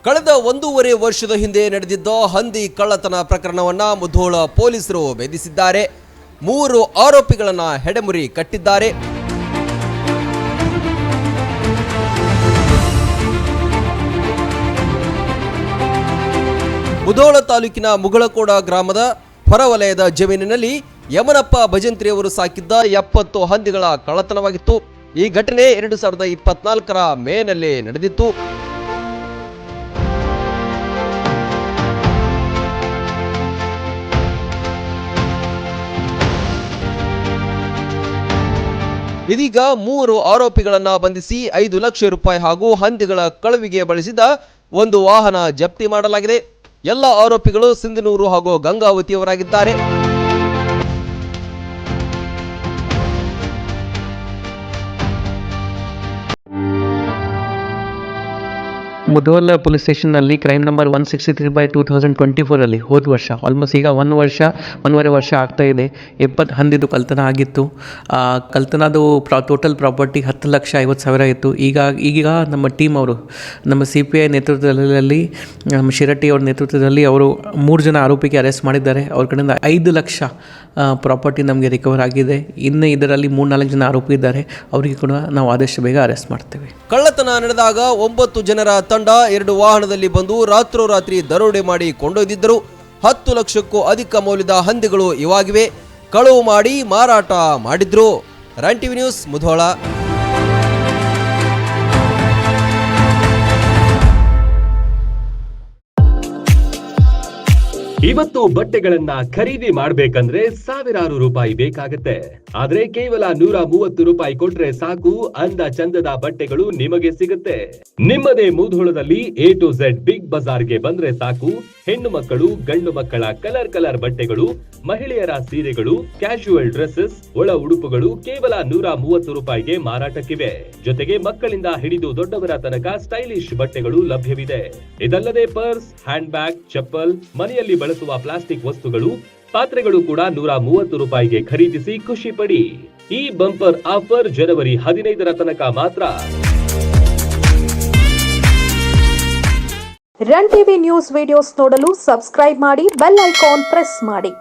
ಕಳೆದ 1.5 ವರ್ಷದ ಹಿಂದೆ ನಡೆದಿದ್ದ ಹಂದಿ ಕಳ್ಳತನ ಪ್ರಕರಣವನ್ನ ಮುಧೋಳ ಪೊಲೀಸರು ಭೇದಿಸಿದ್ದಾರೆ. 3 ಆರೋಪಿಗಳನ್ನ ಹೆಡೆಮುರಿ ಕಟ್ಟಿದ್ದಾರೆ. ಮುಧೋಳ ತಾಲೂಕಿನ ಮುಗಳಕೋಡ ಗ್ರಾಮದ ಹೊರವಲಯದ ಜಮೀನಿನಲ್ಲಿ ಯಮನಪ್ಪ ಭಜಂತ್ರಿಯವರು ಸಾಕಿದ್ದ 70 ಹಂದಿಗಳ ಕಳ್ಳತನವಾಗಿತ್ತು. ಈ ಘಟನೆ 2024ರ ಮೇನಲ್ಲಿ ನಡೆದಿತ್ತು. ಇದೀಗ 3 ಆರೋಪಿಗಳನ್ನ ಬಂಧಿಸಿ 5 ಲಕ್ಷ ರೂಪಾಯಿ ಹಾಗೂ ಹಂದಿಗಳ ಕಳವಿಗೆ ಬಳಸಿದ ಒಂದು ವಾಹನ ಜಪ್ತಿ ಮಾಡಲಾಗಿದೆ. ಎಲ್ಲ ಆರೋಪಿಗಳು ಸಿಂಧನೂರು ಹಾಗೂ ಗಂಗಾವತಿಯವರಾಗಿದ್ದಾರೆ. ಮುಧೋಳ ಪೊಲೀಸ್ ಸ್ಟೇಷನ್ನಲ್ಲಿ ಕ್ರೈಮ್ ನಂಬರ್ 163/2024 ಹೋದ ವರ್ಷ ಆಲ್ಮೋಸ್ಟ್ ಈಗ 1.5 ವರ್ಷ ಆಗ್ತಾ ಇದೆ. 70 ಹಂದಿದು ಕಳ್ತನ ಆಗಿತ್ತು. ಕಳ್ತನದು ಟೋಟಲ್ ಪ್ರಾಪರ್ಟಿ 10,50,000 ಇತ್ತು. ಈಗ ನಮ್ಮ ಟೀಮ್ ಅವರು ನಮ್ಮ CPI ನೇತೃತ್ವದಲ್ಲಿ ನಮ್ಮ ಶಿರಟ್ಟಿ ಅವ್ರ ನೇತೃತ್ವದಲ್ಲಿ ಅವರು 3 ಜನ ಆರೋಪಿಗೆ ಅರೆಸ್ಟ್ ಮಾಡಿದ್ದಾರೆ. ಅವ್ರ ಕಡೆಯಿಂದ 5 ಲಕ್ಷ ಪ್ರಾಪರ್ಟಿ ನಮಗೆ ರಿಕವರ್ ಆಗಿದೆ. ಇನ್ನು ಇದರಲ್ಲಿ 3-4 ಜನ ಆರೋಪಿ ಇದ್ದಾರೆ. ಅವರಿಗೆ ಕೂಡ ನಾವು ಆದಷ್ಟು ಬೇಗ ಅರೆಸ್ಟ್ ಮಾಡ್ತೇವೆ. ಕಳ್ಳತನ ನಡೆದಾಗ 9 ಜನರ ತಂಡ 2 ವಾಹನದಲ್ಲಿ ಬಂದು ರಾತ್ರೋರಾತ್ರಿ ದರೋಡೆ ಮಾಡಿ ಕೊಂಡೊಯ್ದಿದ್ದರು. 10 ಲಕ್ಷಕ್ಕೂ ಅಧಿಕ ಮೌಲ್ಯದ ಹಂದಿಗಳು ಇವಾಗಿವೆ. ಕಳವು ಮಾಡಿ ಮಾರಾಟ ಮಾಡಿದ್ರು. Run TV news Mudhol. ಇವತ್ತು ಬಟ್ಟೆಗಳನ್ನ ಖರೀದಿ ಮಾಡ್ಬೇಕಂದ್ರೆ ಸಾವಿರಾರು ರೂಪಾಯಿ ಬೇಕಾಗತ್ತೆ. ಆದ್ರೆ ಕೇವಲ 130 ರೂಪಾಯಿ ಕೊಟ್ರೆ ಸಾಕು, ಅಂದ ಚಂದದ ಬಟ್ಟೆಗಳು ನಿಮಗೆ ಸಿಗುತ್ತೆ. ನಿಮ್ಮದೇ ಮುಧೋಳದಲ್ಲಿ A to Z ಬಿಗ್ ಬಜಾರ್ಗೆ ಬಂದ್ರೆ ಸಾಕು. ಹೆಣ್ಣು ಮಕ್ಕಳು ಗಂಡು ಮಕ್ಕಳ ಕಲರ್ ಬಟ್ಟೆಗಳು, ಮಹಿಳೆಯರ ಸೀರೆಗಳು, ಕ್ಯಾಶುವಲ್ ಡ್ರೆಸ್ಸಸ್, ಒಳ ಉಡುಪುಗಳು ಕೇವಲ 130 ರೂಪಾಯಿಗೆ ಮಾರಾಟಕ್ಕಿವೆ. ಜೊತೆಗೆ ಮಕ್ಕಳಿಂದ ಹಿಡಿದು ದೊಡ್ಡವರ ತನಕ ಸ್ಟೈಲಿಶ್ ಬಟ್ಟೆಗಳು ಲಭ್ಯವಿದೆ. ಇದಲ್ಲದೆ ಪರ್ಸ್, ಹ್ಯಾಂಡ್ ಬ್ಯಾಗ್, ಚಪ್ಪಲ್, ಮನೆಯಲ್ಲಿ ಬಳಸುವ ಪ್ಲಾಸ್ಟಿಕ್ ವಸ್ತುಗಳು, ಪಾತ್ರೆಗಳು ಕೂಡ 130 ರೂಪಾಯಿಗೆ ಖರೀದಿಸಿ ಖುಷಿ ಪಡಿ. ಈ ಬಂಪರ್ ಆಫರ್ ಜನವರಿ 15ರ ತನಕ ಮಾತ್ರ. ರನ್ ಟಿವಿ ನ್ಯೂಸ್ ವಿಡಿಯೋಸ್ ನೋಡಲು ಸಬ್ಸ್ಕ್ರೈಬ್ ಮಾಡಿ, ಬೆಲ್ ಐಕಾನ್ ಪ್ರೆಸ್ ಮಾಡಿ.